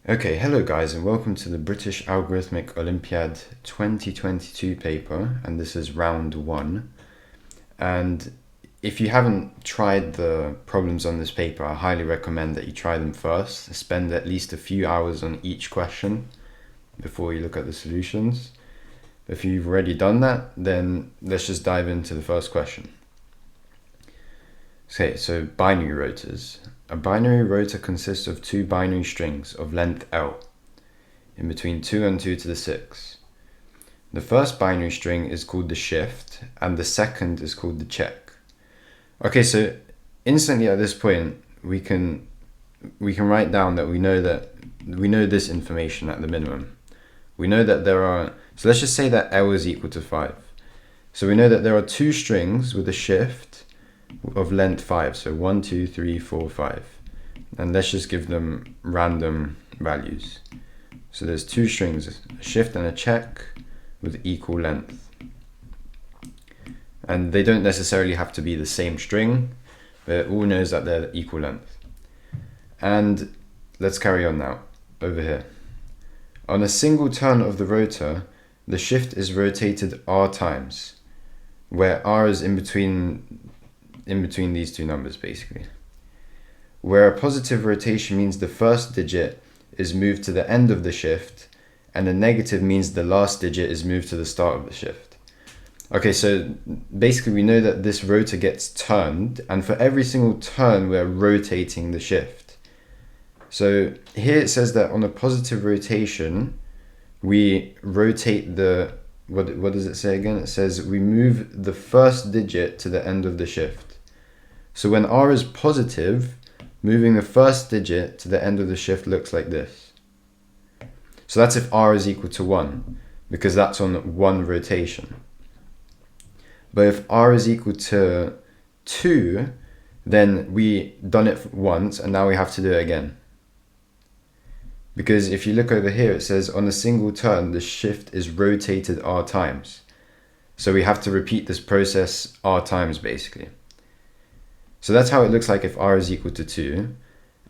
Okay, hello guys and welcome to the British Algorithmic Olympiad 2022 paper, and this is round 1. And if you haven't tried the problems on this paper, I highly recommend that you try them first. Spend at least a few hours on each question before you look at the solutions. If you've already done that, then let's just dive into the first question. Okay, so binary rotors. A binary rotor consists of two binary strings of length L, in between 2 and 2 to the 6. The first binary string is called the shift, and the second is called the check. Okay, so instantly at this point, we can write down that we know this information at the minimum. We know that so let's just say that L is equal to 5. So we know that there are two strings with a shift of length 5, so 1, 2, 3, 4, 5, and let's just give them random values. So there's two strings, a shift and a check, with equal length, and they don't necessarily have to be the same string, but it all knows that they're equal length. And let's carry on now over here. On a single turn of the rotor, the shift is rotated r times, where r is in between these two numbers, basically. Where a positive rotation means the first digit is moved to the end of the shift, and a negative means the last digit is moved to the start of the shift. Okay, so basically we know that this rotor gets turned, and for every single turn we're rotating the shift. So here it says that on a positive rotation, we rotate what does it say again? It says we move the first digit to the end of the shift. So when r is positive, moving the first digit to the end of the shift looks like this. So that's if r is equal to 1, because that's on one rotation. But if r is equal to 2, then we done it once and now we have to do it again. Because if you look over here, it says on a single turn, the shift is rotated r times. So we have to repeat this process r times, basically. So that's how it looks like if r is equal to 2.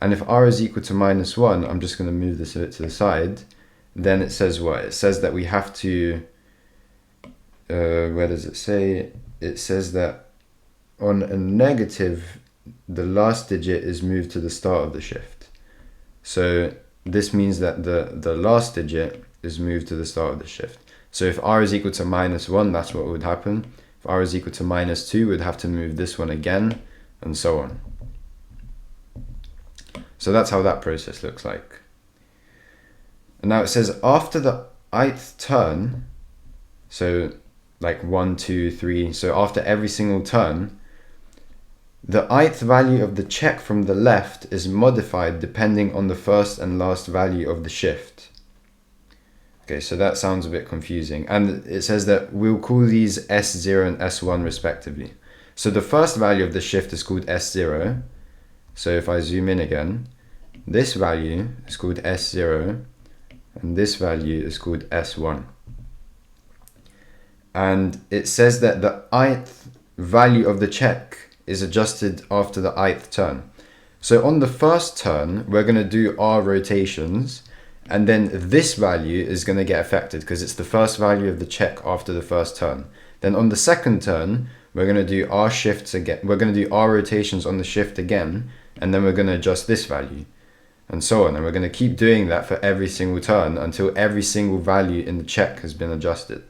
And if r is equal to -1, I'm just going to move this a bit to the side. Then it says what? It says that we have to, where does it say? It says that on a negative, the last digit is moved to the start of the shift. So this means that the last digit is moved to the start of the shift. So if r is equal to -1, that's what would happen. If r is equal to -2, we'd have to move this one again, and so on. So that's how that process looks like. And now it says after the ith turn, so like 1, 2, 3, so after every single turn, the ith value of the check from the left is modified depending on the first and last value of the shift. Okay, so that sounds a bit confusing. And it says that we'll call these S0 and S1 respectively. So the first value of the shift is called S0. So if I zoom in again, this value is called S0, and this value is called S1. And it says that the ith value of the check is adjusted after the ith turn. So on the first turn, we're going to do r rotations, and then this value is going to get affected because it's the first value of the check after the first turn. Then on the second turn, we're going to do r shifts again. We're going to do r rotations on the shift again, and then we're going to adjust this value, and so on. And we're going to keep doing that for every single turn until every single value in the check has been adjusted.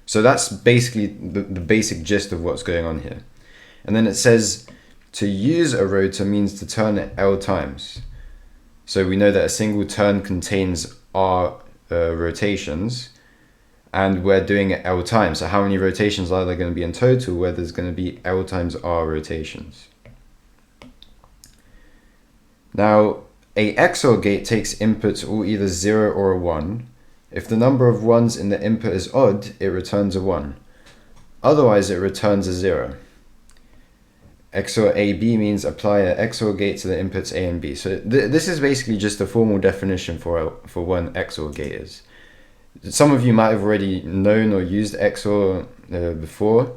So that's basically the basic gist of what's going on here. And then it says to use a rotor means to turn it L times. So we know that a single turn contains r rotations, and we're doing it L times. So how many rotations are there going to be in total, where there's going to be L times r rotations? Now, a XOR gate takes inputs all either 0 or a 1. If the number of 1s in the input is odd, it returns a 1. Otherwise, it returns a 0. XOR AB means apply a XOR gate to the inputs A and B. So this is basically just a formal definition for what an XOR gate is. Some of you might have already known or used XOR before,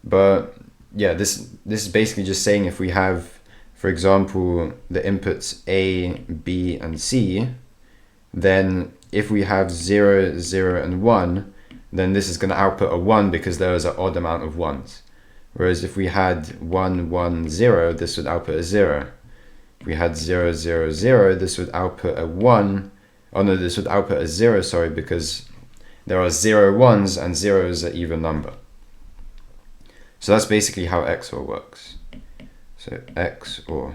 but yeah, this is basically just saying if we have for example, the inputs A, B, and C, then if we have 0, 0, and 1, then this is going to output a 1 because there is an odd amount of 1s. Whereas if we had 1, 1, 0, this would output a 0. If we had 0, 0, 0, this would output a 1. Oh no, this would output a 0, sorry, because there are 0 1s and 0 is an even number. So that's basically how XOR works. So XOR.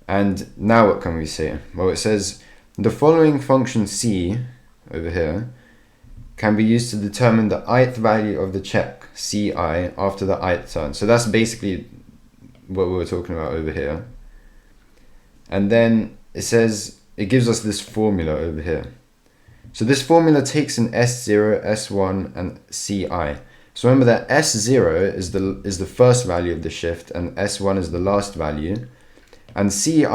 And now what can we say? Well, it says the following function C over here can be used to determine the ith value of the check Ci after the ith turn. So that's basically what we were talking about over here. And then it says it gives us this formula over here. So this formula takes in S0, S1, and Ci. So remember that S0 is the first value of the shift and S1 is the last value. And Ci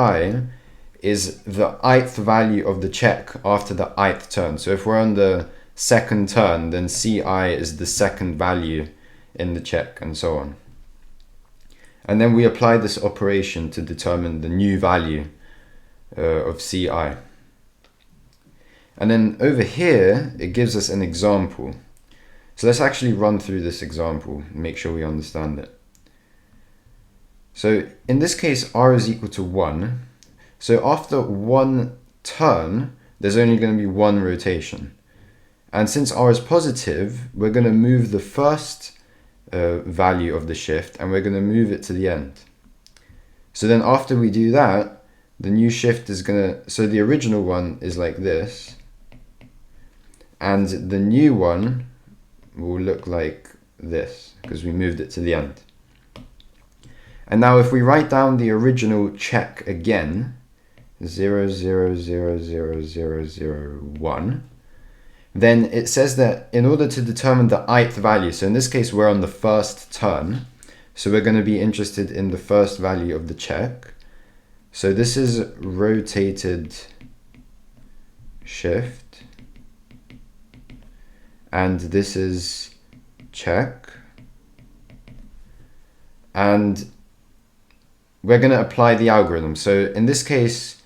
is the ith value of the check after the ith turn. So if we're on the second turn, then Ci is the second value in the check, and so on. And then we apply this operation to determine the new value of Ci. And then over here, it gives us an example. So let's actually run through this example and make sure we understand it. So in this case, r is equal to 1. So after one turn, there's only going to be one rotation. And since r is positive, we're going to move the first value of the shift and we're going to move it to the end. So then after we do that, the new shift is going to, so the original one is like this, and the new one will look like this because we moved it to the end. And now if we write down the original check again, 0, 0, 0, 0, 0, 0, 1, then it says that in order to determine the ith value, so in this case we're on the first turn, so we're going to be interested in the first value of the check. So this is rotated shift, and this is check, and we're going to apply the algorithm. So in this case,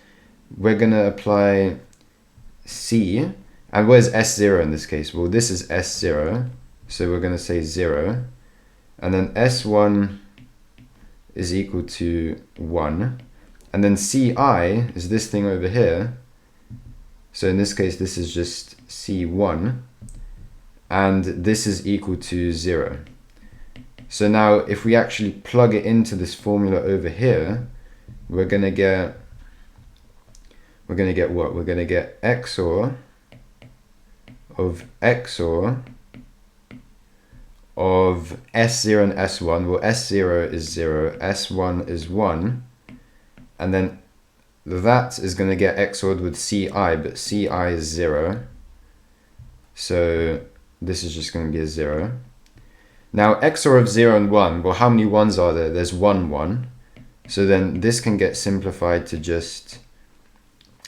we're going to apply C. And what is S0 in this case? Well, this is S0. So we're going to say 0. And then S1 is equal to 1. And then Ci is this thing over here. So in this case, this is just C1. And this is equal to 0. So now if we actually plug it into this formula over here, we're going to get what? We're going to get XOR of XOR of S0 and S1. Well, S0 is 0, S1 is 1, and then that is going to get XORed with Ci, but Ci is 0. So this is just going to be a 0. Now, XOR of 0 and 1, well, how many 1s are there? There's 1, 1. So then this can get simplified to just,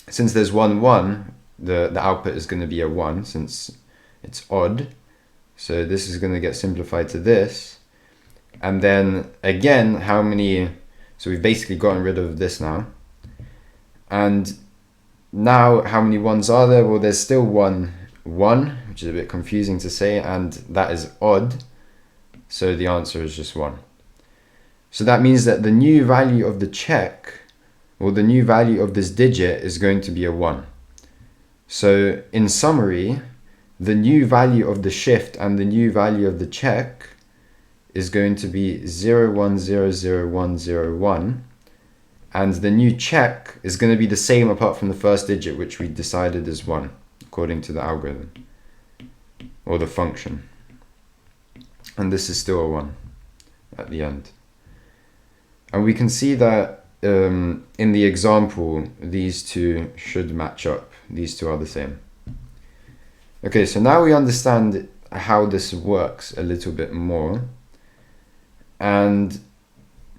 since there's 1, 1, the output is going to be a 1 since it's odd. So this is going to get simplified to this. And then again, how many, so we've basically gotten rid of this now. And now how many 1s are there? Well, there's still 1, 1, which is a bit confusing to say, and that is odd. So the answer is just 1. So that means that the new value of the check, or the new value of this digit, is going to be a 1. So in summary, the new value of the shift and the new value of the check is going to be 0, 1, 0, 0, 1, 0, 1. And the new check is going to be the same apart from the first digit, which we decided is 1, according to the algorithm, or the function. And this is still a 1 at the end. And we can see that in the example, these two should match up. These two are the same. Okay, so now we understand how this works a little bit more. And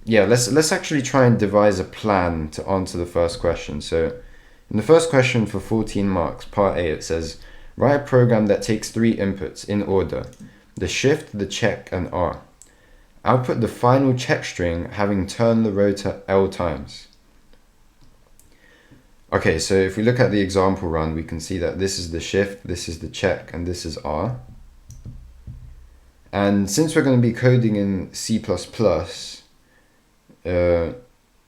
yeah, let's actually try and devise a plan to answer the first question. So in the first question for 14 marks, part A, it says, write a program that takes 3 inputs in order: the shift, the check, and R. output the final check string having turned the rotor L times. Okay, so if we look at the example run, we can see that this is the shift, this is the check, and this is R. And since we're going to be coding in C++,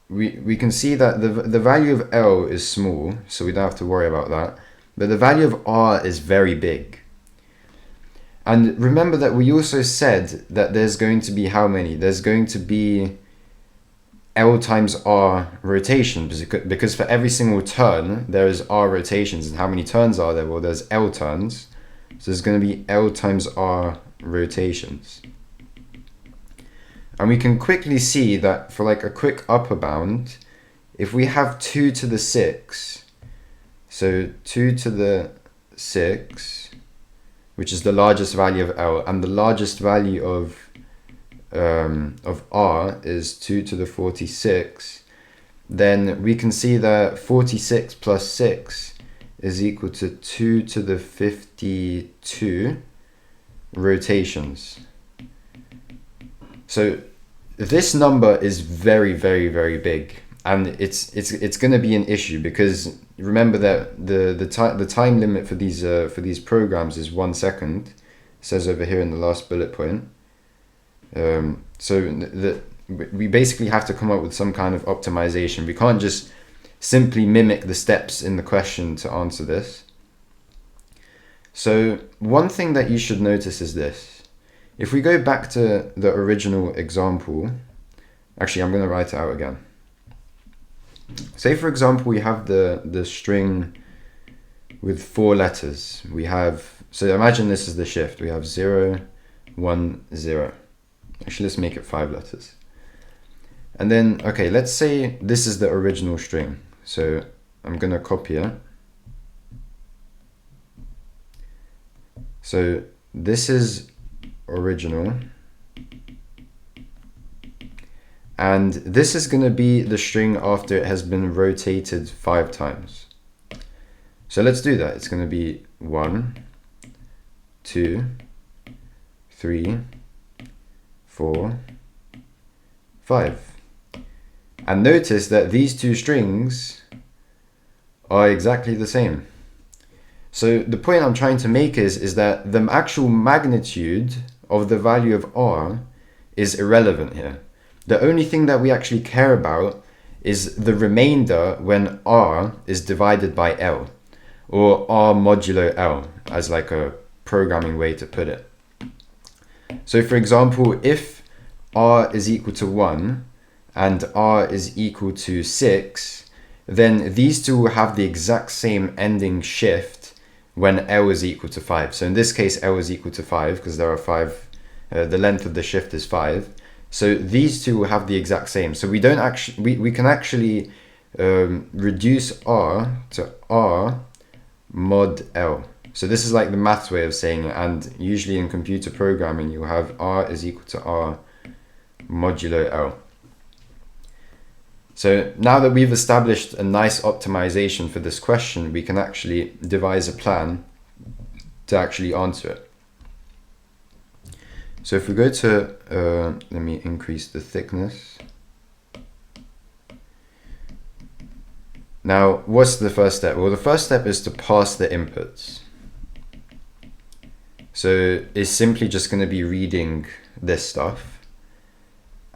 we can see that the value of L is small, so we don't have to worry about that. But the value of R is very big. And remember that we also said that there's going to be how many? There's going to be L times R rotations, because for every single turn there is R rotations. And how many turns are there? Well, there's L turns, so there's going to be L times R rotations. And we can quickly see that for like a quick upper bound, if we have 2 to the 6, so 2 to the 6, which is the largest value of L, and the largest value of R is 2 to the 46, then we can see that 46 plus 6 is equal to 2 to the 52 rotations. So this number is very, very, very big, and it's going to be an issue, because remember that the time limit for these programs is 1 second. It says over here in the last bullet point. So we basically have to come up with some kind of optimization. We can't just simply mimic the steps in the question to answer this. So one thing that you should notice is this. If we go back to the original example, actually I'm going to write it out again. Say for example we have the string with 4 letters. We have, so imagine this is the shift. We have 0, 1, 0. Actually, let's make it 5 letters. And then, okay, let's say this is the original string. So I'm going to copy it. So this is original. And this is going to be the string after it has been rotated 5 times. So let's do that. It's going to be 1, 2, 3, 4, 5. And notice that these 2 strings are exactly the same. So the point I'm trying to make is that the actual magnitude of the value of R is irrelevant here. The only thing that we actually care about is the remainder when R is divided by L, or R modulo L, as like a programming way to put it. So for example, if R is equal to 1 and R is equal to 6, then these two will have the exact same ending shift when L is equal to 5. So in this case, L is equal to 5 because there are 5, the length of the shift is 5. So these two will have the exact same. So we don't actually, we can actually reduce R to R mod L. So this is like the maths way of saying it, and usually in computer programming you have R is equal to R modulo L. So now that we've established a nice optimization for this question, we can actually devise a plan to actually answer it. So if we go to, let me increase the thickness. Now, what's the first step? Well, the first step is to pass the inputs. So it's simply just going to be reading this stuff.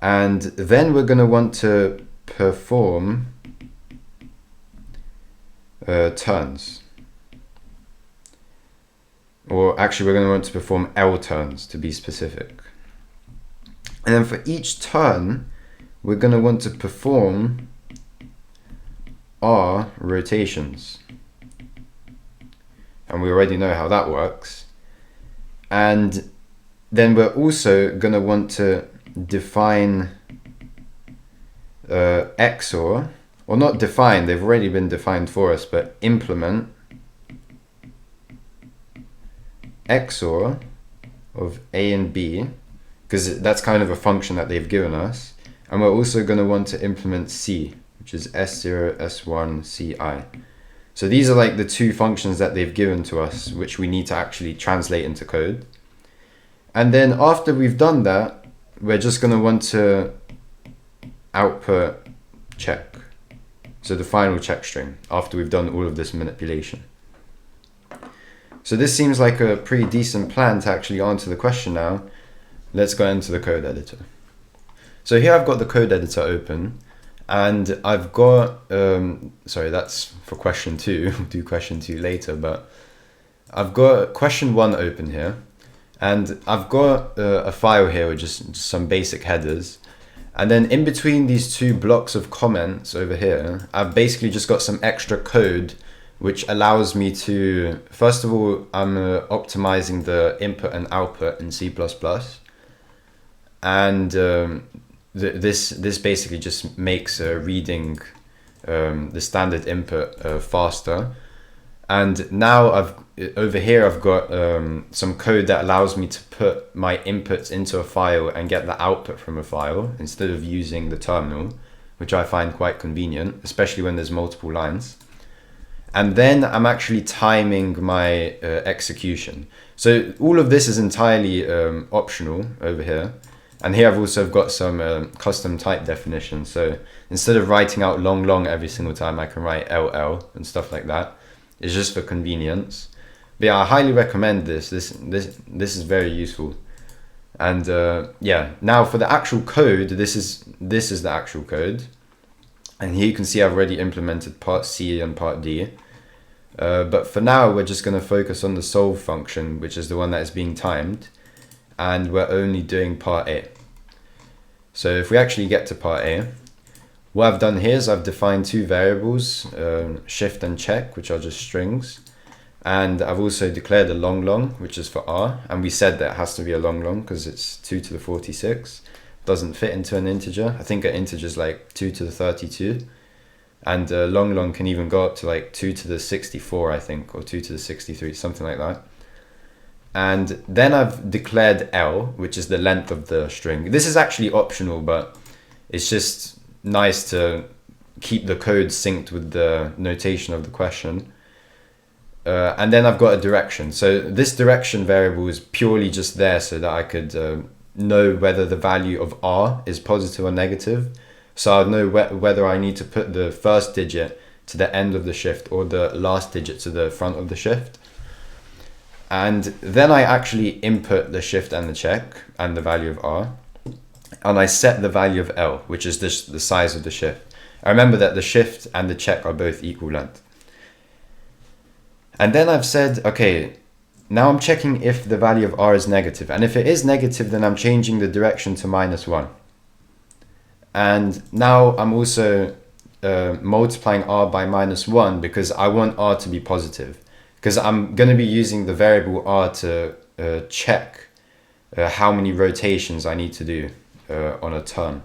And then we're going to want to perform turns. Or actually we're going to want to perform L turns to be specific. And then for each turn, we're going to want to perform R rotations. And we already know how that works. And then we're also going to want to define XOR, or not define, they've already been defined for us, but implement XOR of A and B, because that's kind of a function that they've given us. And we're also going to want to implement C, which is S0, S1, Ci. So these are like the 2 functions that they've given to us, which we need to actually translate into code. And then after we've done that, we're just going to want to output check. So the final check string after we've done all of this manipulation. So this seems like a pretty decent plan to actually answer the question now. Let's go into the code editor. So here I've got the code editor open, and I've got, sorry, that's for question 2, we'll do question 2 later, but I've got question 1 open here, and I've got a file here with just some basic headers. And then in between these two blocks of comments over here, I've basically just got some extra code which allows me to, first of all, I'm optimizing the input and output in C++. And this basically just makes reading the standard input faster. And now over here I've got some code that allows me to put my inputs into a file and get the output from a file instead of using the terminal, which I find quite convenient, especially when there's multiple lines. And then I'm actually timing my execution. So all of this is entirely optional over here. And here I've also got some custom type definitions. So instead of writing out long every single time, I can write LL and stuff like that. It's just for convenience. But yeah, I highly recommend this. This is very useful. And yeah, now for the actual code, this is the actual code. And here you can see I've already implemented part C and part D. But for now, we're just going to focus on the solve function, which is the one that is being timed. And we're only doing part A. So if we actually get to part A, what I've done here is I've defined two variables, shift and check, which are just strings. And I've also declared a long, which is for R. And we said that it has to be a long because it's 2 to the 46. Doesn't fit into an integer. I think an integer is like 2 to the 32. And long can even go up to like 2 to the 64, I think, or 2 to the 63, something like that. And then I've declared L, which is the length of the string. This is actually optional, but it's just nice to keep the code synced with the notation of the question. And then I've got a direction. So this direction variable is purely just there so that I could know whether the value of R is positive or negative. So I'll know whether I need to put the first digit to the end of the shift or the last digit to the front of the shift. And then I actually input the shift and the check and the value of R. And I set the value of L, which is the size of the shift. I remember that the shift and the check are both equal length. And then I've said, okay, now I'm checking if the value of R is negative. And if it is negative, then I'm changing the direction to -1. And now I'm also multiplying R by -1 because I want R to be positive. Because I'm going to be using the variable R to check how many rotations I need to do on a turn.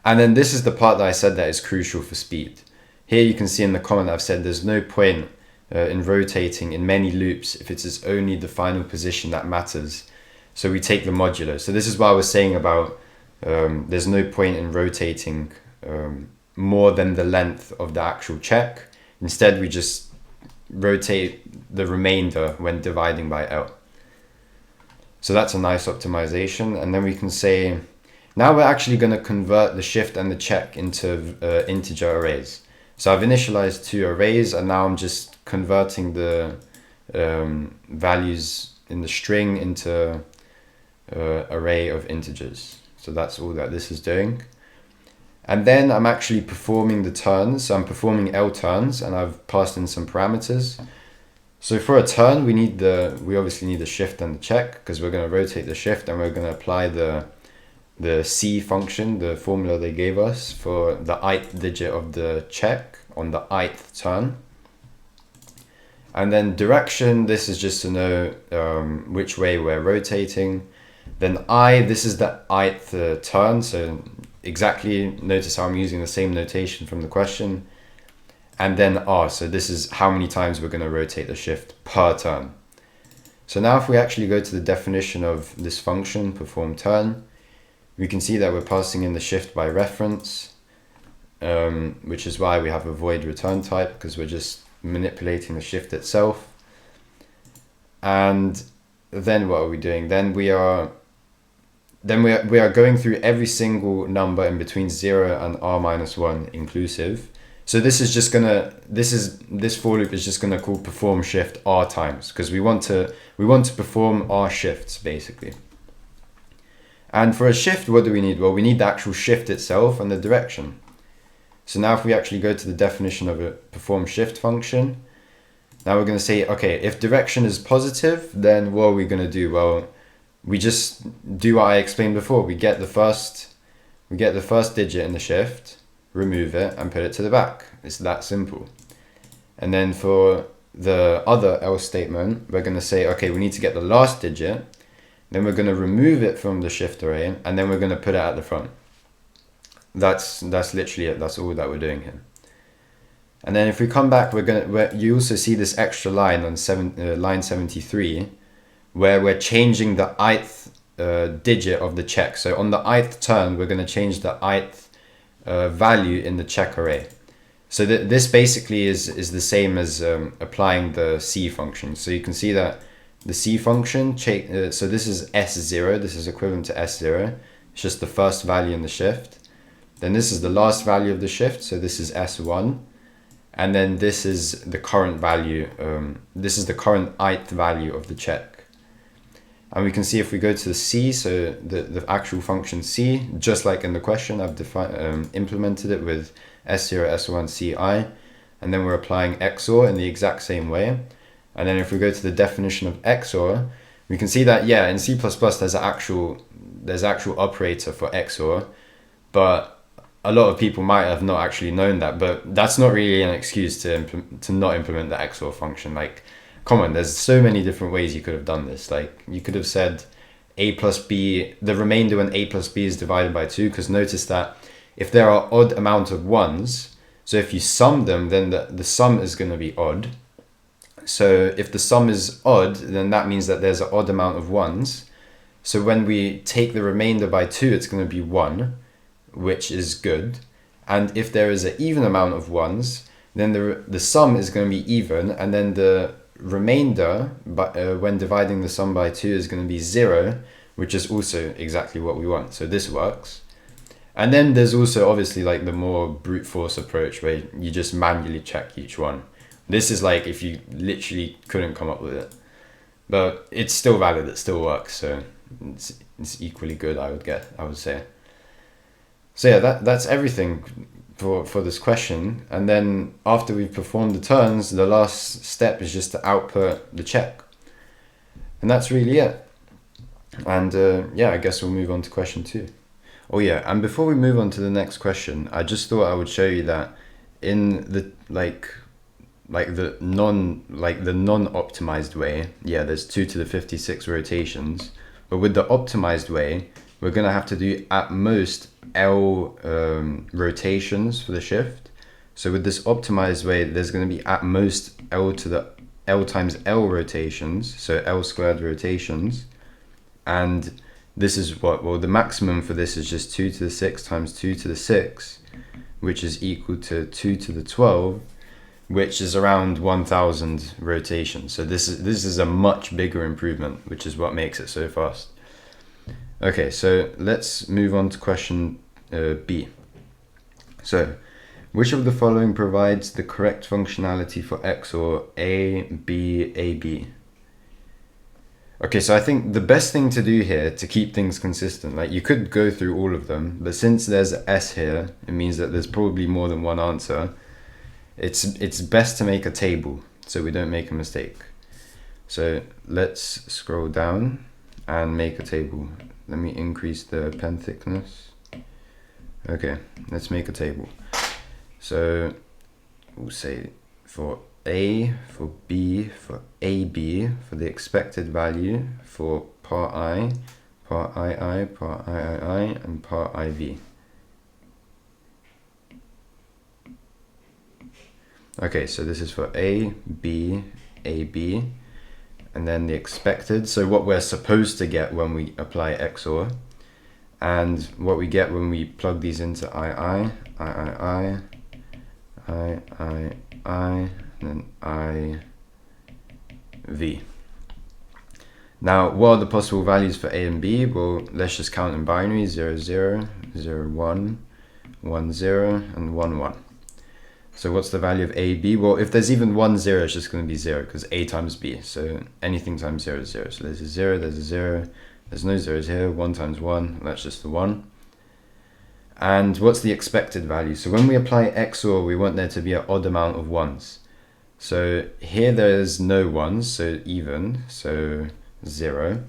And then this is the part that I said that is crucial for speed. Here you can see in the comment I've said there's no point in rotating in many loops if it is only the final position that matters. So we take the modulo. So this is what I was saying about there's no point in rotating more than the length of the actual check. Instead, we just rotate the remainder when dividing by L. So that's a nice optimization. And then we can say, now we're actually going to convert the shift and the check into integer arrays. So I've initialized two arrays and now I'm just converting the values in the string into array of integers. So that's all that this is doing. And then I'm actually performing the turns. So I'm performing L turns and I've passed in some parameters. So for a turn, we obviously need the shift and the check because we're going to rotate the shift and we're going to apply the C function, the formula they gave us for the ith digit of the check on the ith turn. And then direction, this is just to know which way we're rotating. Then this is the ith turn, so exactly notice how I'm using the same notation from the question. And then R, so this is how many times we're going to rotate the shift per turn. So now if we actually go to the definition of this function, perform turn, we can see that we're passing in the shift by reference, which is why we have a void return type, because we're just manipulating the shift itself. And then what are we doing? Then we are then we are going through every single number in between 0 and r minus 1 inclusive. So this is just gonna, this for loop is just gonna call perform shift r times, because we want to perform r shifts basically. And for a shift, what do we need? Well, we need the actual shift itself and the direction. So now if we actually go to the definition of a perform shift function, now we're going to say, okay, if direction is positive, then what are we going to do? Well, we just do what I explained before. We get the first digit in the shift, remove it, and put it to the back. It's that simple. And then for the other else statement, we're going to say, okay, we need to get the last digit, then we're going to remove it from the shift array, and then we're going to put it at the front. That's literally it. That's all that we're doing here. And then if we come back, you also see this extra line on line 73, where we're changing the ith digit of the check. So on the ith turn, we're going to change the ith value in the check array. So this basically is the same as applying the C function. So you can see that the C function, so this is S0, this is equivalent to S0. It's just the first value in the shift. Then this is the last value of the shift, so this is S1. And then this is the current value, this is the current ith value of the check. And we can see if we go to the C, so the actual function C, just like in the question, I've implemented it with S0, S1, Ci, and then we're applying XOR in the exact same way. And then if we go to the definition of XOR, we can see that, yeah, in C++ there's actual operator for XOR, but a lot of people might have not actually known that, but that's not really an excuse to not implement the XOR function. Like, come on, there's so many different ways you could have done this. Like, you could have said a plus b, the remainder when a plus b is divided by 2, because notice that if there are odd amount of ones, so if you sum them, then the sum is going to be odd. So if the sum is odd, then that means that there's an odd amount of ones. So when we take the remainder by 2, it's going to be 1. Which is good. And if there is an even amount of ones, then the sum is going to be even, and then the remainder, when dividing the sum by 2, is going to be 0, which is also exactly what we want. So this works. And then there's also obviously like the more brute force approach, where you just manually check each one. This is like if you literally couldn't come up with it, but it's still valid, it still works, so it's equally good, I would say. So yeah, that's everything for this question. And then after we've performed the turns, the last step is just to output the check. And that's really it. And yeah, I guess we'll move on to question 2. Oh yeah, and before we move on to the next question, I just thought I would show you that in the the non-optimized way, yeah, there's 2 to the 56 rotations. But with the optimized way, we're going to have to do at most L rotations for the shift. So with this optimized way, there's going to be at most L to the L times L rotations, so L squared rotations. And this is what, well, the maximum for this is just 2 to the 6 times 2 to the 6, which is equal to 2 to the 12, which is around 1000 rotations. So this is a much bigger improvement, which is what makes it so fast. Okay, so let's move on to question B. So, which of the following provides the correct functionality for XOR A, B, A, B? Okay, so I think the best thing to do here to keep things consistent, like you could go through all of them, but since there's an S here, it means that there's probably more than one answer. It's best to make a table so we don't make a mistake. So let's scroll down and make a table. Let me increase the pen thickness. Okay, let's make a table. So we'll say for A, for B, for AB, for the expected value, for part I, part II, part III, and part IV. Okay, so this is for A, B, AB, and then the expected, so what we're supposed to get when we apply XOR, and what we get when we plug these into II, and then IV. Now, what are the possible values for a and b? Well, let's just count in binary: 0, 0, 0, 1, 1, 0, and 1, 1. So what's the value of a, b? Well, if there's even 1, 0, it's just going to be 0, because a times b. So anything times 0 is 0. So there's a 0, there's a 0, there's no zeros here. 1 times 1, that's just the 1. And what's the expected value? So when we apply XOR, we want there to be an odd amount of 1s. So here there's no 1s, so even, so 0.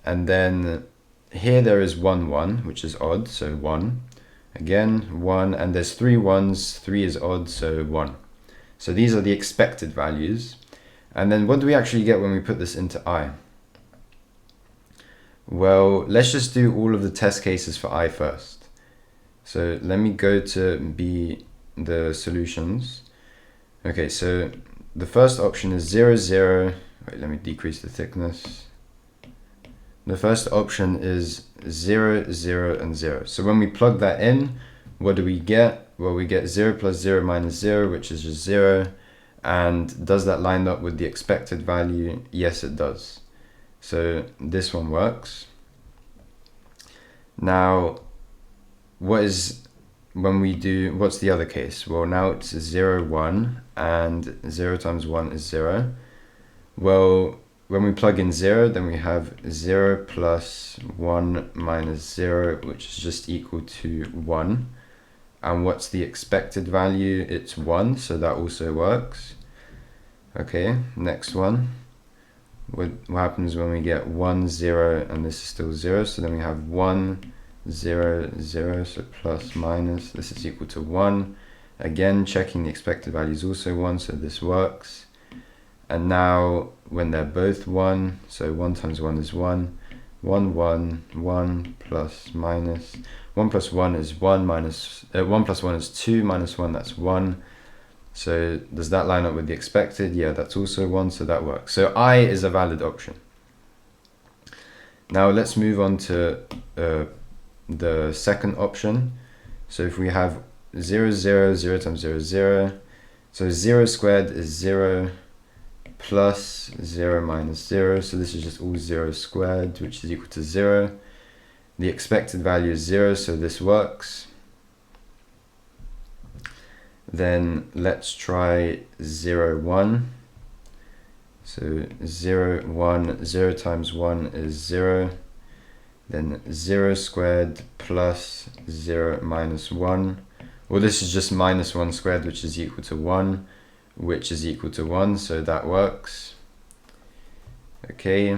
And then here there is 1, 1, which is odd, so 1. Again, 1, and there's 3 1s, 3 is odd, so 1. So these are the expected values. And then what do we actually get when we put this into I? Well, let's just do all of the test cases for I first. So let me go to the solutions. Okay, so the first option is 0, 0. Wait, let me decrease the thickness. The first option is 0, 0, and 0. So when we plug that in, what do we get? Well, we get 0 plus 0 minus 0, which is just 0. And does that line up with the expected value? Yes, it does. So this one works. Now, what's the other case? Well, now it's 0, 1, and 0 times 1 is 0. Well, when we plug in 0, then we have 0 plus 1 minus 0, which is just equal to 1. And what's the expected value? It's 1, so that also works. Okay, next one. What happens when we get 1, 0, and this is still 0? So then we have 1, 0, 0, so plus, minus, this is equal to 1. Again, checking the expected value is also 1, so this works. And now, when they're both 1, so 1 times 1 is 1, 1, 1, 1, plus, minus. 1 plus 1 is 1, minus, 1 plus 1 is 2, minus 1, that's 1. So does that line up with the expected? Yeah, that's also 1, so that works. So I is a valid option. Now let's move on to the second option. So if we have 0, 0, 0 times 0 is 0. So 0 squared is 0 plus 0 minus 0. So this is just all 0 squared, which is equal to 0. The expected value is 0, so this works. Then let's try 0, 1. So 0, 1, 0 times 1 is 0. Then 0 squared plus 0 minus 1. Well, this is just minus 1 squared, which is equal to 1, which is equal to 1, so that works. Okay.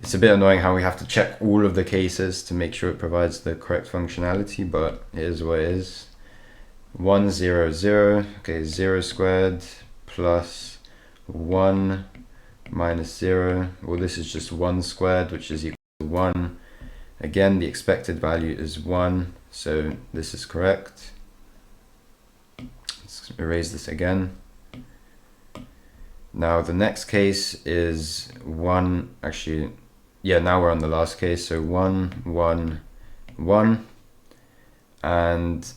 It's a bit annoying how we have to check all of the cases to make sure it provides the correct functionality, but it is what it is. 1, 0, 0. Okay, 0 squared plus 1 minus 0. Well, this is just 1 squared, which is equal to 1. Again, the expected value is 1, so this is correct. Let's erase this again. Now the next case is 1, actually, yeah, now we're on the last case. So 1, 1, 1, and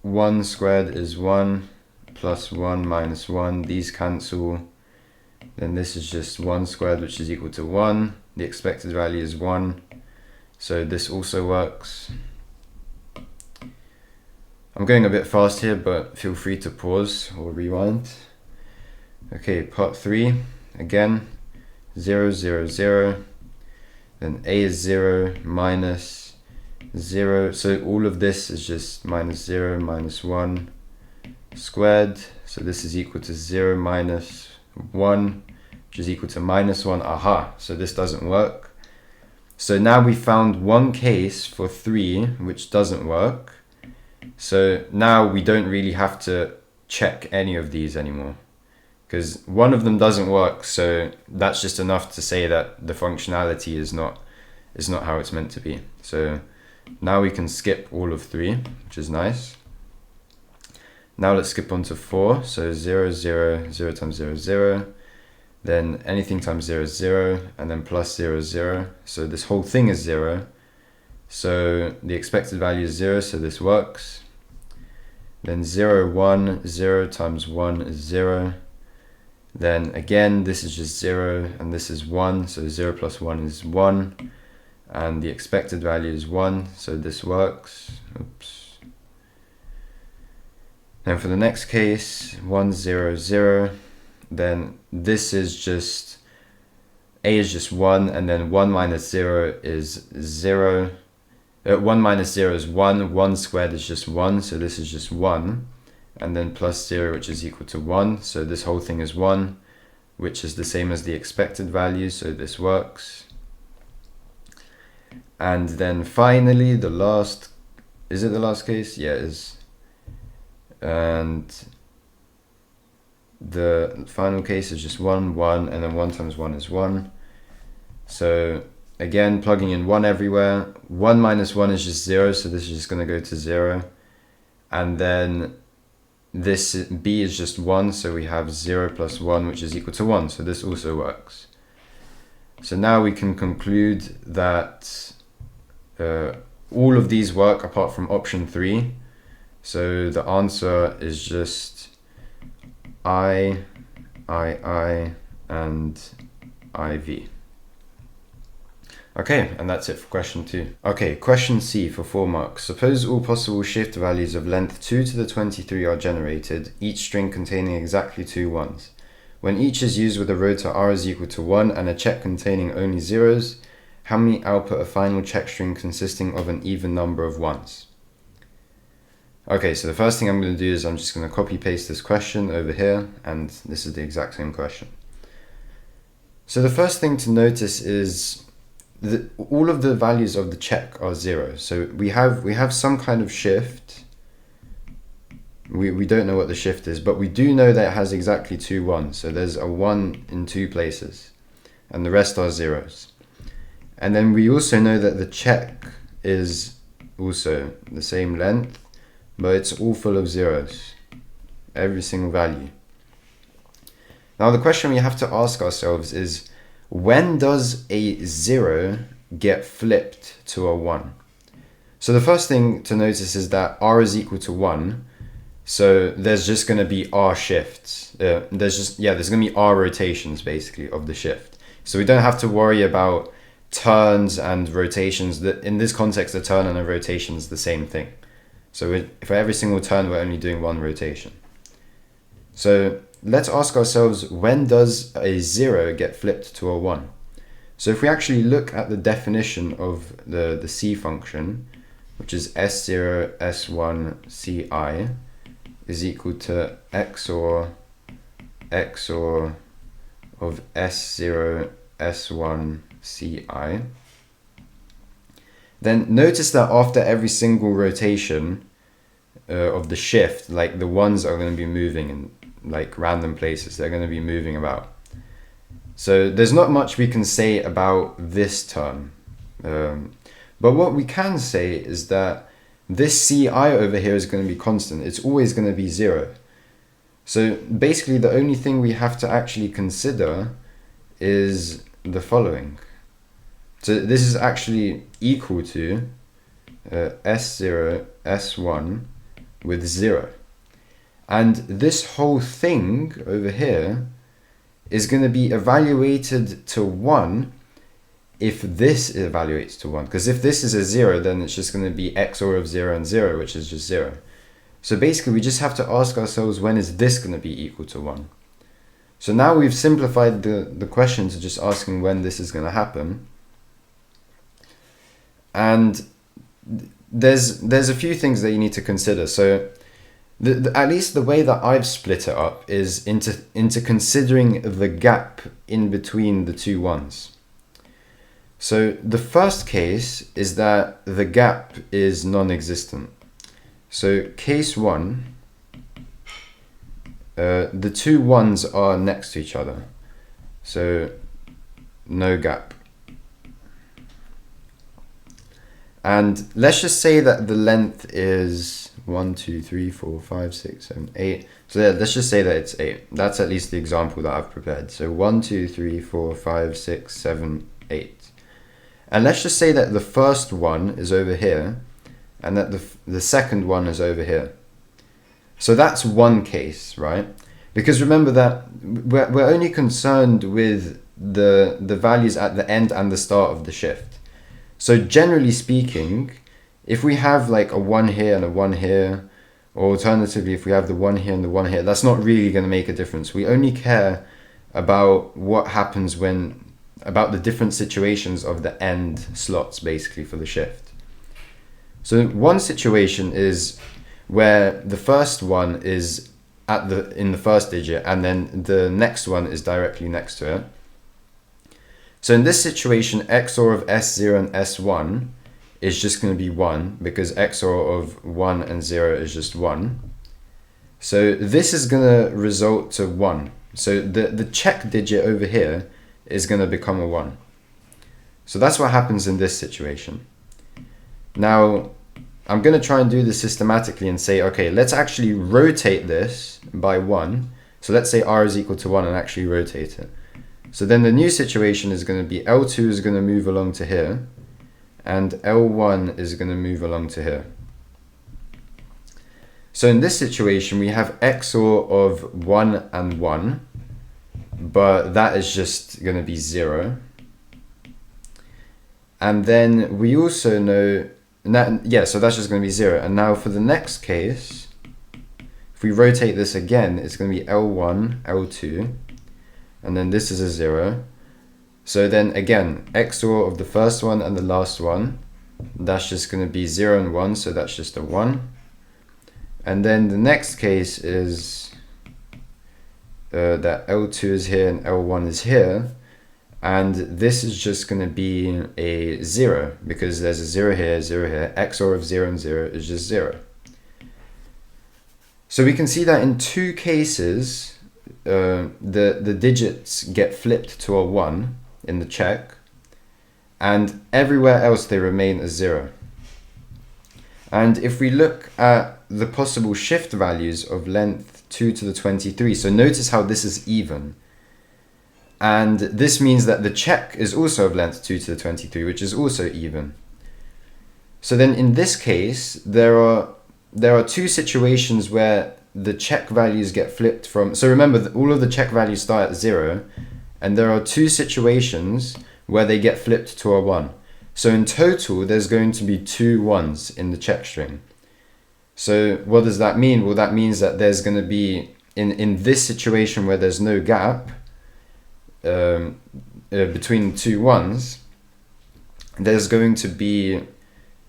1 squared is 1, plus 1 minus 1, these cancel. Then this is just 1 squared, which is equal to 1. The expected value is 1, so this also works. I'm going a bit fast here, but feel free to pause or rewind. Okay, part 3, again, 0, 0, 0, then a is 0, minus 0, so all of this is just minus 0, minus 1 squared, so this is equal to 0 minus 1, which is equal to minus 1, aha, so this doesn't work. So now we found one case for 3 which doesn't work, so now we don't really have to check any of these anymore, because one of them doesn't work, so that's just enough to say that the functionality is not how it's meant to be. So now we can skip all of 3, which is nice. Now let's skip on to 4. So 0, 0, 0 times 0 is 0. Then anything times 0 is 0, and then plus 0 is 0. So this whole thing is 0. So the expected value is 0, so this works. Then 0, 1, 0 times 1 is 0. Then again, this is just 0 and this is 1, so 0 plus 1 is 1, and the expected value is 1, so this works. Oops. Then for the next case, 1, 0, 0, then this is just, a is just 1, and then 1 minus 0 is 0. 1 minus 0 is 1, 1 squared is just 1, so this is just 1. And then plus 0, which is equal to 1, so this whole thing is 1, which is the same as the expected value, so this works. And then finally, the last, is it the last case? Yeah, it is. And the final case is just 1, 1, and then 1 times 1 is 1. So again, plugging in 1 everywhere. 1 minus 1 is just 0, so this is just going to go to 0. And then this b is just 1, so we have 0 plus 1, which is equal to 1, so this also works. So now we can conclude that all of these work apart from option 3. So the answer is just I, and IV. Okay, and that's it for question 2. Okay, question C for 4 marks. Suppose all possible shift values of length 2 to the 23 are generated, each string containing exactly 2 ones. When each is used with a rotor r is equal to 1 and a check containing only zeros, how many output a final check string consisting of an even number of ones? Okay, so the first thing I'm going to do is I'm just going to copy paste this question over here, and this is the exact same question. So the first thing to notice is all of the values of the check are 0. So we have some kind of shift. We don't know what the shift is, but we do know that it has exactly 2 ones. So there's a 1 in 2 places, and the rest are zeros. And then we also know that the check is also the same length, but it's all full of zeros, every single value. Now the question we have to ask ourselves is, when does a 0 get flipped to a 1? So the first thing to notice is that r is equal to 1, so there's just going to be r shifts. There's going to be r rotations basically of the shift. So we don't have to worry about turns and rotations. In this context, a turn and a rotation is the same thing. So for every single turn, we're only doing 1 rotation. So let's ask ourselves, when does a 0 get flipped to a 1? So if we actually look at the definition of the C function, which is S0, S1, Ci, is equal to XOR of S0, S1, Ci, then notice that after every single rotation of the shift, like the ones are going to be moving in like random places, they're going to be moving about. So there's not much we can say about this term, but what we can say is that this Ci over here is going to be constant. It's always going to be 0. So basically the only thing we have to actually consider is the following. So this is actually equal to S0, S1 with 0. And this whole thing over here is going to be evaluated to 1 if this evaluates to 1. Because if this is a 0, then it's just going to be XOR of 0 and 0, which is just 0. So basically we just have to ask ourselves, when is this going to be equal to 1? So now we've simplified the question to just asking when this is going to happen. And there's a few things that you need to consider. So at least the way that I've split it up is into considering the gap in between the 2 ones. So the first case is that the gap is non-existent. So case 1, the 2 ones are next to each other, so no gap. And let's just say that the length is 1, 2, 3, 4, 5, 6, 7, 8. So yeah, let's just say that it's 8. That's at least the example that I've prepared. So 1, 2, 3, 4, 5, 6, 7, 8. And let's just say that the first one is over here and that the second one is over here. So that's one case, right? Because remember that we're only concerned with the values at the end and the start of the shift. So generally speaking, if we have like a 1 here and a 1 here, or alternatively if we have the 1 here and the 1 here, that's not really going to make a difference. We only care about what happens about the different situations of the end slots basically for the shift. So one situation is where the first one is in the first digit and then the next one is directly next to it. So in this situation, XOR of S0 and S1 is just going to be 1 because XOR of 1 and 0 is just 1. So this is going to result to 1. So the check digit over here is going to become a 1. So that's what happens in this situation. Now, I'm going to try and do this systematically and say, okay, let's actually rotate this by 1. So let's say R is equal to 1 and actually rotate it. So then the new situation is going to be L2 is going to move along to here, and L1 is going to move along to here. So in this situation, we have XOR of 1 and 1, but that is just going to be 0. And then we also know, so that's just going to be 0. And now for the next case, if we rotate this again, it's going to be L1, L2, and then this is a 0. So then again, XOR of the first one and the last one, that's just going to be 0 and 1, so that's just a 1. And then the next case is that L2 is here and L1 is here. And this is just going to be a 0 because there's a 0 here, 0 here. XOR of 0 and 0 is just 0. So we can see that in two cases, the digits get flipped to a 1 in the check, and everywhere else they remain as 0. And if we look at the possible shift values of length 2 to the 23, so notice how this is even. And this means that the check is also of length 2 to the 23, which is also even. So then in this case, there are two situations where the check values get flipped from. So remember, all of the check values start at 0, and there are two situations where they get flipped to a 1. So in total, there's going to be 2 1s in the check string. So what does that mean? Well, that means that there's going to be, in this situation where there's no gap, between 2 1s, there's going to be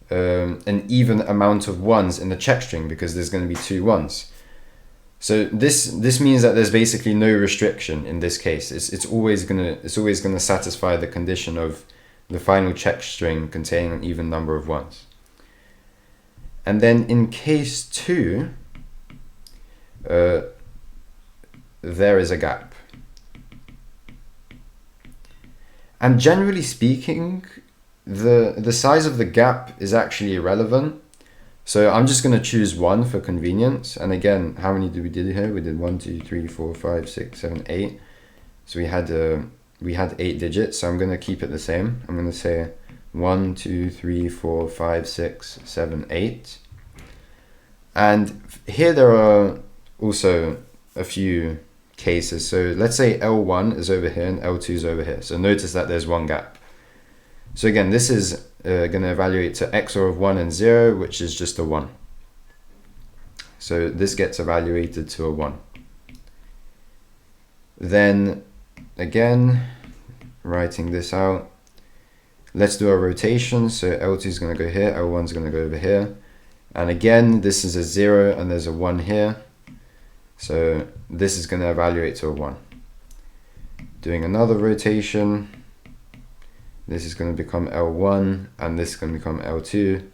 an even amount of 1s in the check string because there's going to be 2 1s. So this means that there's basically no restriction in this case. It's always gonna satisfy the condition of the final check string containing an even number of 1s. And then in case 2, there is a gap. And generally speaking, the size of the gap is actually irrelevant. So I'm just going to choose 1 for convenience. And again, how many did we do here? We did 1, 2, 3, 4, 5, 6, 7, 8. So we had 8 digits. So I'm going to keep it the same. I'm going to say 1, 2, 3, 4, 5, 6, 7, 8. And here there are also a few cases. So let's say L1 is over here and L2 is over here. So notice that there's one gap. So again, this is going to evaluate to XOR of 1 and 0, which is just a 1. So this gets evaluated to a 1. Then again, writing this out, let's do a rotation. So L2 is going to go here, L1 is going to go over here. And again, this is a 0 and there's a 1 here. So this is going to evaluate to a 1. Doing another rotation, this is going to become L1 and this is going to become L2.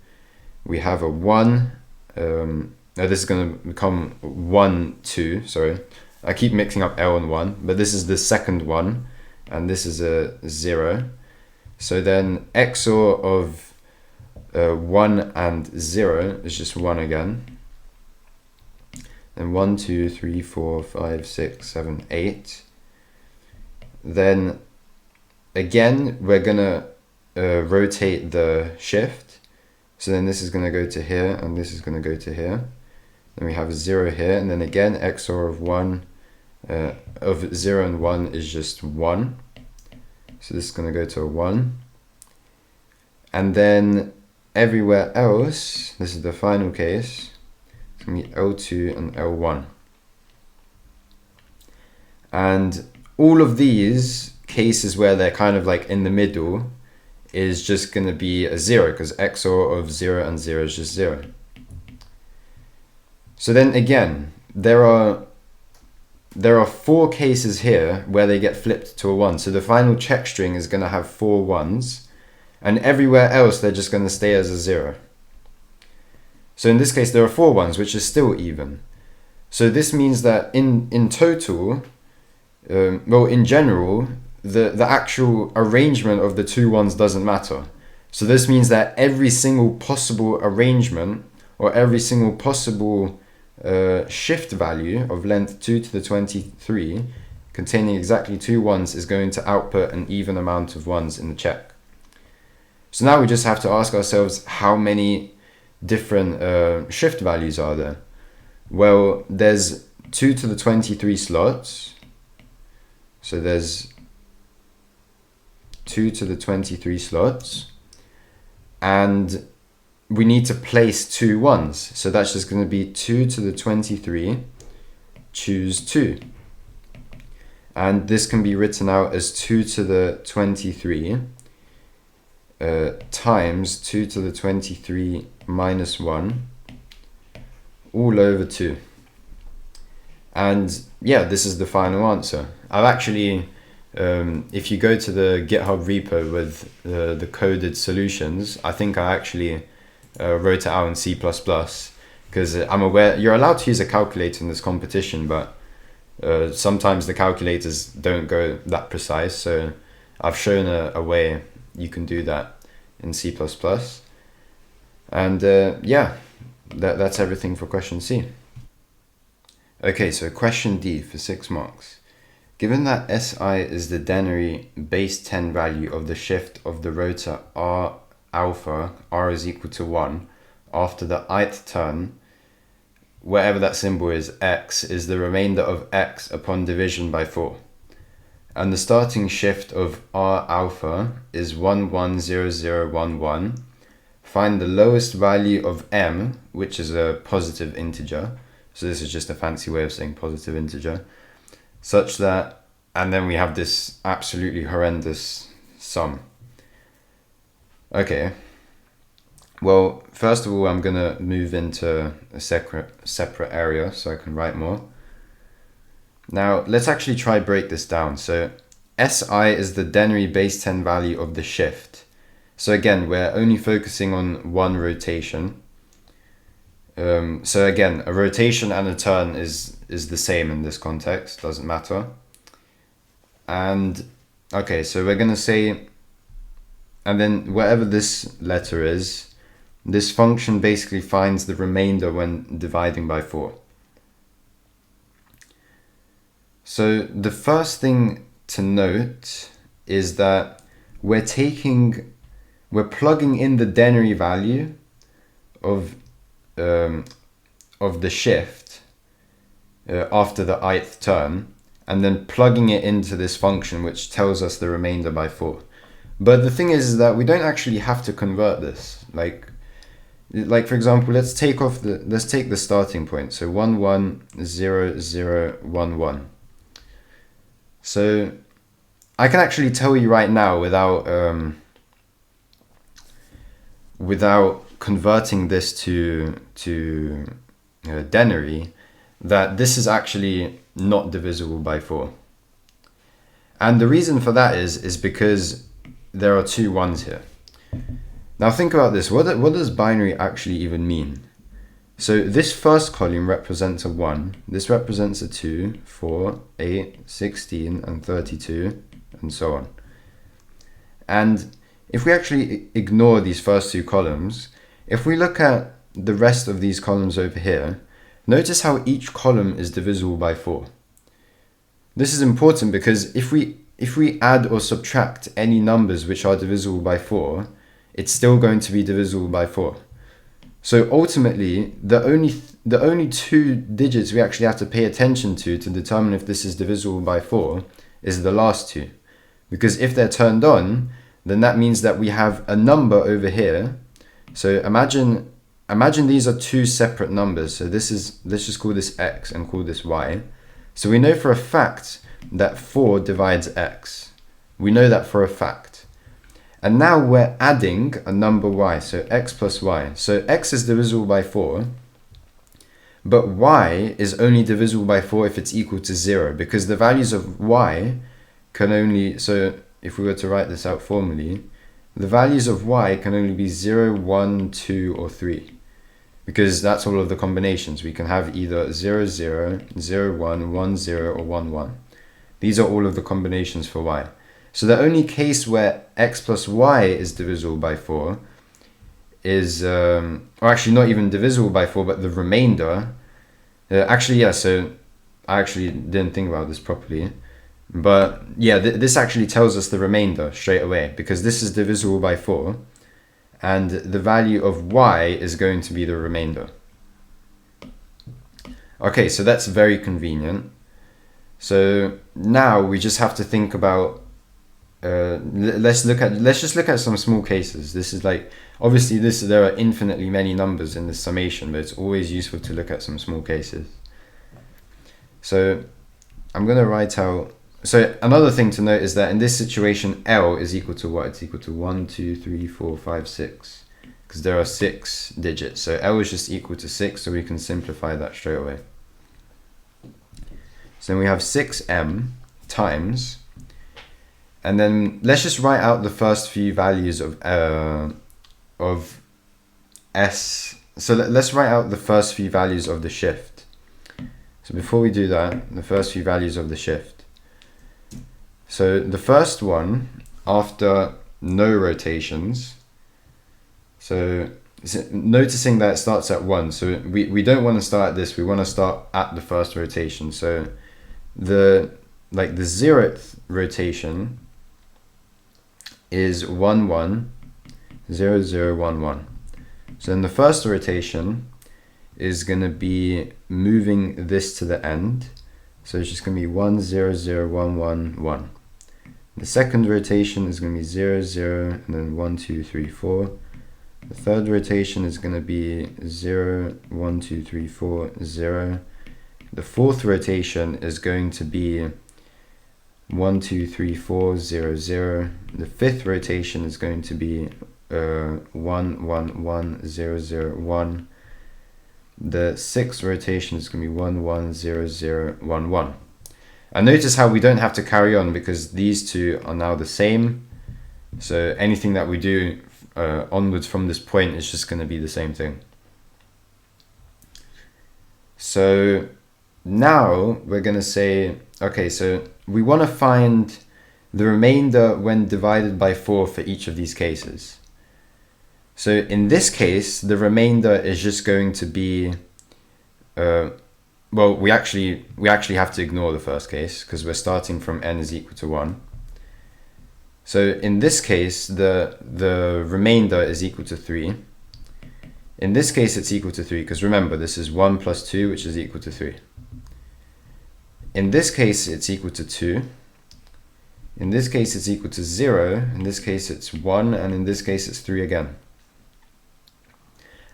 We have a 1. No, this is going to become 1, 2. Sorry, I keep mixing up L and 1, but this is the second one and this is a 0. So then XOR of 1 and 0 is just 1 again. Then 1, 2, 3, 4, 5, 6, 7, 8. Then again, we're gonna rotate the shift. So then this is gonna go to here and this is gonna go to here. Then we have a 0 here, and then again XOR of 1 of 0 and 1 is just 1. So this is going to go to a 1. And then everywhere else, this is the final case, it's going to be L2 and L1. And all of these cases where they're kind of like in the middle is just going to be a 0, because XOR of 0 and 0 is just 0. So then again, there are 4 cases here where they get flipped to a 1. So the final check string is going to have 4 1s, and everywhere else they're just going to stay as a 0. So in this case there are 4 1s, which is still even. So this means that in total, well, in general, the actual arrangement of the 2 1s doesn't matter. So this means that every single possible arrangement, or every single possible shift value of length 2 to the 23 containing exactly 2 1s is going to output an even amount of 1s in the check. So now we just have to ask ourselves, how many different shift values are there? Well, there's 2 to the 23 slots. So there's 2 to the 23 slots, and we need to place 2 1s. So that's just going to be 2 to the 23, choose 2. And this can be written out as 2 to the 23 times 2 to the 23 minus 1 all over 2. And yeah, this is the final answer. I've actually, if you go to the GitHub repo with the coded solutions, I think I actually wrote it out in C++, because I'm aware you're allowed to use a calculator in this competition, but sometimes the calculators don't go that precise. So I've shown a way you can do that in C++. And yeah, that's everything for question C. Okay, so question D for 6 marks. Given that SI is the Denary base 10 value of the shift of the rotor R alpha, R is equal to 1, after the ith turn, wherever that symbol is, X is the remainder of X upon division by 4. And the starting shift of R alpha is 110011. Find the lowest value of M, which is a positive integer. So this is just a fancy way of saying positive integer, such that, and then we have this absolutely horrendous sum. Okay, well, first of all, I'm gonna move into a separate area so I can write more. Now, let's actually try break this down. So SI is the Denary base 10 value of the shift. So again, we're only focusing on one rotation. So again, a rotation and a turn is the same in this context, doesn't matter. And okay, so we're gonna say, and then whatever this letter is, this function basically finds the remainder when dividing by 4. So the first thing to note is that we're plugging in the Denary value of the shift after the ith turn, and then plugging it into this function which tells us the remainder by 4. But the thing is that we don't actually have to convert this. Like for example, let's take the starting point. So 110011. So I can actually tell you right now without converting this to Denary, that this is actually not divisible by 4. And the reason for that is because there are 2 1s here. Now think about this. What does binary actually even mean? So this first column represents a 1, this represents a 2, 4, 8, 16, and 32, and so on. And if we actually ignore these first 2 columns, if we look at the rest of these columns over here, notice how each column is divisible by 4. This is important because if we add or subtract any numbers which are divisible by 4, it's still going to be divisible by 4. So ultimately, the only two digits we actually have to pay attention to determine if this is divisible by 4 is the last two. Because if they're turned on, then that means that we have a number over here. So imagine these are two separate numbers. So let's just call this x and call this y. So we know for a fact that 4 divides x. We know that for a fact. And now we're adding a number y, so x plus y. So x is divisible by 4, but y is only divisible by 4 if it's equal to 0, because the values of y can only, so if we were to write this out formally, the values of y can only be 0, 1, 2, or 3. Because that's all of the combinations. We can have either 0, 0, 0, 1, 1, 0, or 1, 1. These are all of the combinations for y. So the only case where x plus y is divisible by 4 is, or actually not even divisible by 4, but the remainder. Actually, yeah, so I actually didn't think about this properly. But yeah, this actually tells us the remainder straight away, because this is divisible by 4. And the value of y is going to be the remainder. Okay, so that's very convenient. So now we just have to think about, let's just look at some small cases. This is like, obviously there are infinitely many numbers in this summation, but it's always useful to look at some small cases. So I'm going to write out, so another thing to note is that in this situation, L is equal to what? It's equal to 1, 2, 3, 4, 5, 6, because there are 6 digits. So L is just equal to 6, so we can simplify that straight away. So then we have 6m times, and then let's just write out the first few values of s. So let's write out the first few values of the shift. So before we do that, the first few values of the shift. So the first one, after no rotations, so noticing that it starts at 1, so we don't want to start at this, we want to start at the first rotation. So the 0th rotation is 1, 1, 0, 0, 1, 1. So then the first rotation is going to be moving this to the end. So it's just going to be 1, 0, 0, 1, 1, 1. The second rotation is going to be 0, 0, and then 1, 2, 3, 4. The third rotation is going to be 0, 1, 2, 3, 4, 0. The fourth rotation is going to be 1, 2, 3, 4, 0, 0. The fifth rotation is going to be 1, 1, 1, 0, 0, 1. The sixth rotation is going to be 1, 1, 0, 0, 1, 1. And notice how we don't have to carry on because these two are now the same. So anything that we do onwards from this point is just going to be the same thing. So now we're going to say, okay, so we want to find the remainder when divided by 4 for each of these cases. So in this case, the remainder is just going to be, well, we actually have to ignore the first case because we're starting from n is equal to 1. So in this case, the remainder is equal to 3. In this case, it's equal to 3 because remember, this is 1 plus 2, which is equal to 3. In this case, it's equal to 2. In this case, it's equal to 0. In this case, it's 1. And in this case, it's 3 again.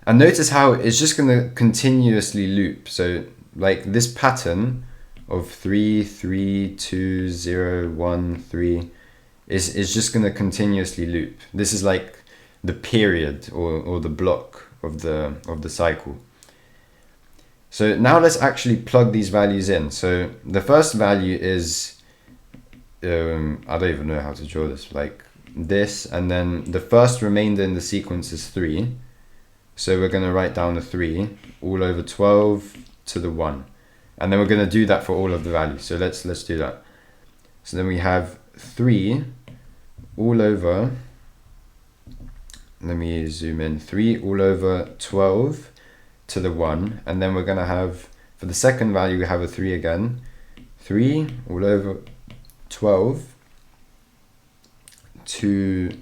And notice how it's just going to continuously loop. So like this pattern of 3, 3, 2, 0, 1, 3 is just going to continuously loop. This is like the period or the block of the cycle. So now let's actually plug these values in. So the first value is, I don't even know how to draw this, like this, and then the first remainder in the sequence is 3. So we're going to write down the 3 all over 12 to the 1. And then we're going to do that for all of the values. So let's do that. So then we have 3 all over, let me zoom in, 3 all over 12 to the 1. And then we're going to have, for the second value, we have a 3 again. 3 all over 12 to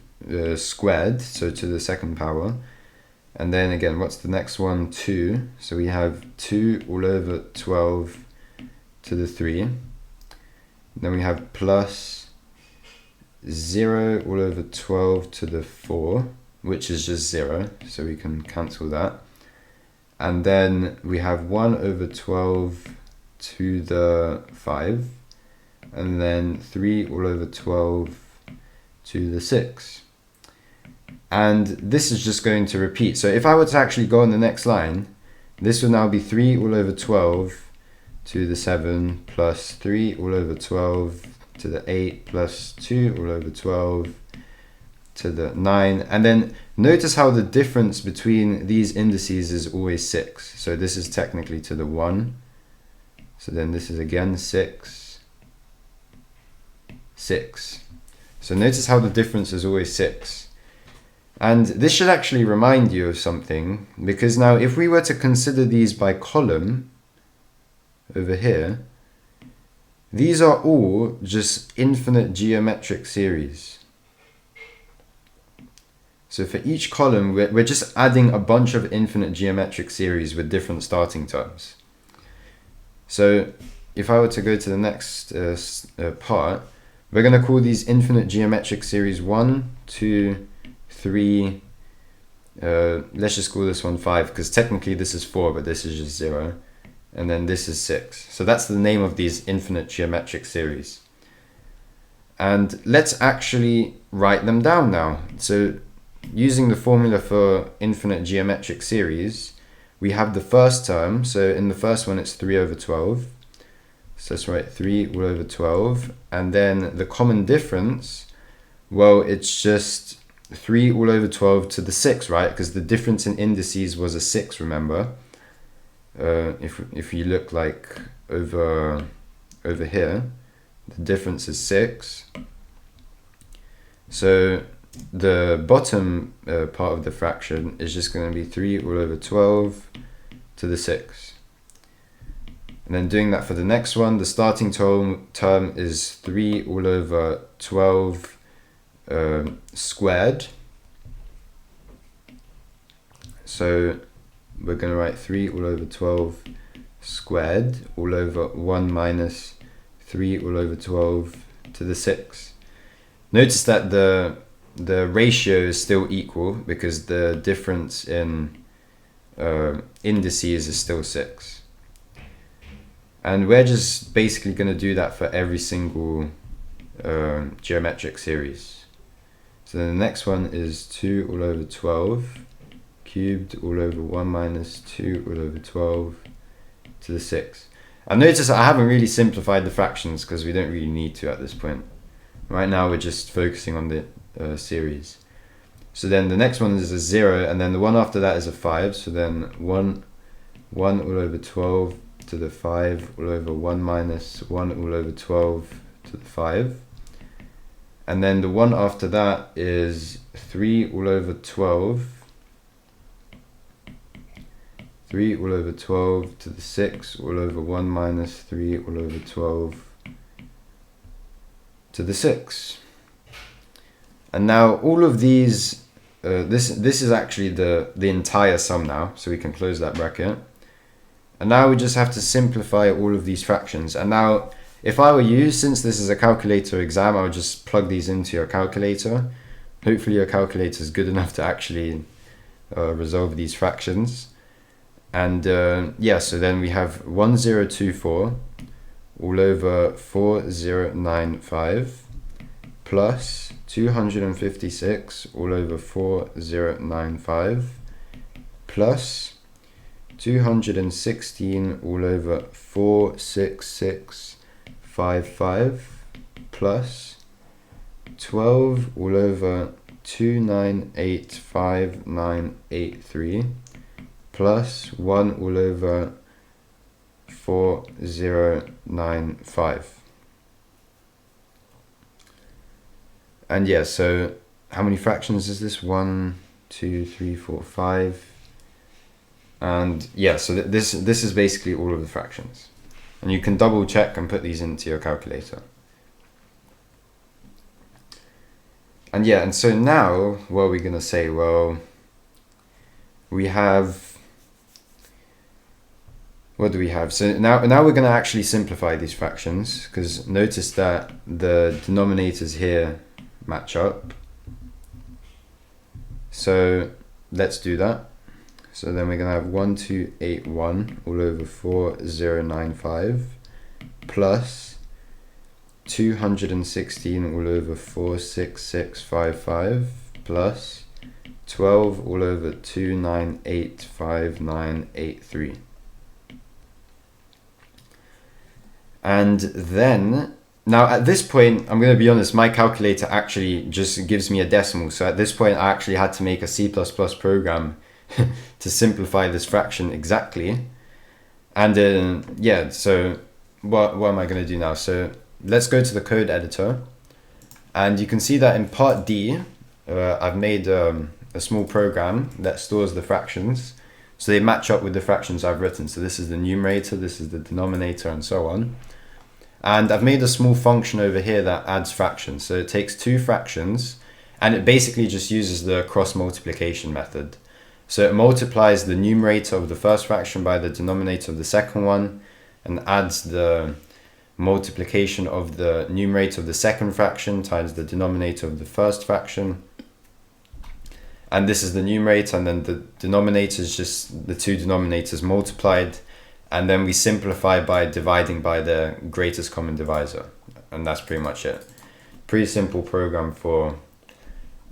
squared, so to the second power. And then again, what's the next one? 2. So we have 2 all over 12 to the 3. Then we have plus 0 all over 12 to the 4, which is just 0, so we can cancel that. And then we have 1 over 12 to the 5, and then 3 all over 12 to the 6. And this is just going to repeat. So if I were to actually go on the next line, this would now be 3 all over 12 to the 7 plus 3 all over 12 to the 8 plus 2 all over 12 to the 9. And then notice how the difference between these indices is always 6. So this is technically to the 1. So then this is again 6, 6. So notice how the difference is always 6. And this should actually remind you of something, because now if we were to consider these by column over here, these are all just infinite geometric series. So for each column, we're just adding a bunch of infinite geometric series with different starting terms. So if I were to go to the next part, we're going to call these infinite geometric series 1, 2, 3, let's just call this one 5, because technically this is 4, but this is just 0. And then this is 6. So that's the name of these infinite geometric series. And let's actually write them down now. So using the formula for infinite geometric series, we have the first term. So in the first one, it's 3 over 12. So let's write 3 all over 12. And then the common difference, well, it's just 3 all over 12 to the 6, right? Because the difference in indices was a 6, remember? If you look like over here, the difference is 6. So the bottom part of the fraction is just going to be 3 all over 12 to the 6. And then doing that for the next one, the starting term is 3 all over 12 squared. So we're going to write 3 all over 12 squared all over 1 minus 3 all over 12 to the 6. Notice that the ratio is still equal because the difference in indices is still 6. And we're just basically going to do that for every single geometric series. So the next one is 2 all over 12 cubed all over 1 minus 2 all over 12 to the 6. And notice I haven't really simplified the fractions because we don't really need to at this point. Right now we're just focusing on the series. So then the next one is a 0, and then the one after that is a 5. So then 1 all over 12 to the 5 all over 1 minus 1 all over 12 to the 5. And then the one after that is 3 all over 12. 3 all over 12 to the 6 all over 1 minus 3 all over 12 to the 6. And now all of these, this is actually the entire sum now, so we can close that bracket. And now we just have to simplify all of these fractions. And now, if I were you, since this is a calculator exam, I would just plug these into your calculator. Hopefully your calculator is good enough to actually resolve these fractions. And yeah, so then we have 1024 all over 4095 plus 256 all over 4095 plus 216 all over 46655 plus 12 all over 2985983 plus 1 all over 4095. And yeah, so how many fractions is this? 1, 2, 3, 4, 5. And yeah, so this is basically all of the fractions. And you can double check and put these into your calculator. And yeah, and so now what are we going to say? Well, we have, what do we have? So now we're going to actually simplify these fractions, because notice that the denominators here match up. So let's do that. So then we're going to have 1281 all over 4095 plus 216 all over 46655 plus 12 all over 2985983. And then, now at this point, I'm going to be honest, my calculator actually just gives me a decimal. So at this point, I actually had to make a C++ program to simplify this fraction exactly. And yeah, so what am I going to do now? So let's go to the code editor. And you can see that in part D, I've made a small program that stores the fractions. So they match up with the fractions I've written. So this is the numerator, this is the denominator, and so on. And I've made a small function over here that adds fractions. So it takes two fractions, and it basically just uses the cross multiplication method. So it multiplies the numerator of the first fraction by the denominator of the second one, and adds the multiplication of the numerator of the second fraction times the denominator of the first fraction. And this is the numerator, and then the denominator is just the two denominators multiplied. And then we simplify by dividing by the greatest common divisor. And that's pretty much it. Pretty simple program for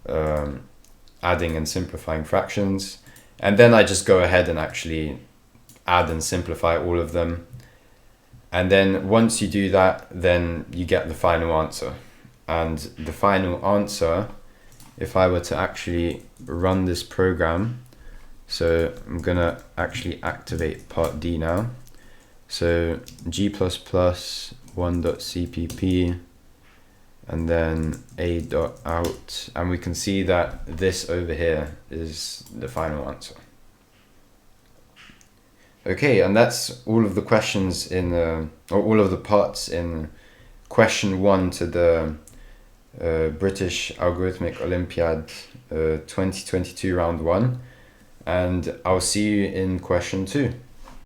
adding and simplifying fractions. And then I just go ahead and actually add and simplify all of them. And then once you do that, then you get the final answer. And the final answer, if I were to actually run this program, so I'm gonna actually activate part D now. So g++1.cpp and then a.out, and we can see that this over here is the final answer. Okay, and that's all of the questions in or all of the parts in question 1 to the British Algorithmic Olympiad 2022 round 1. And I'll see you in question 2.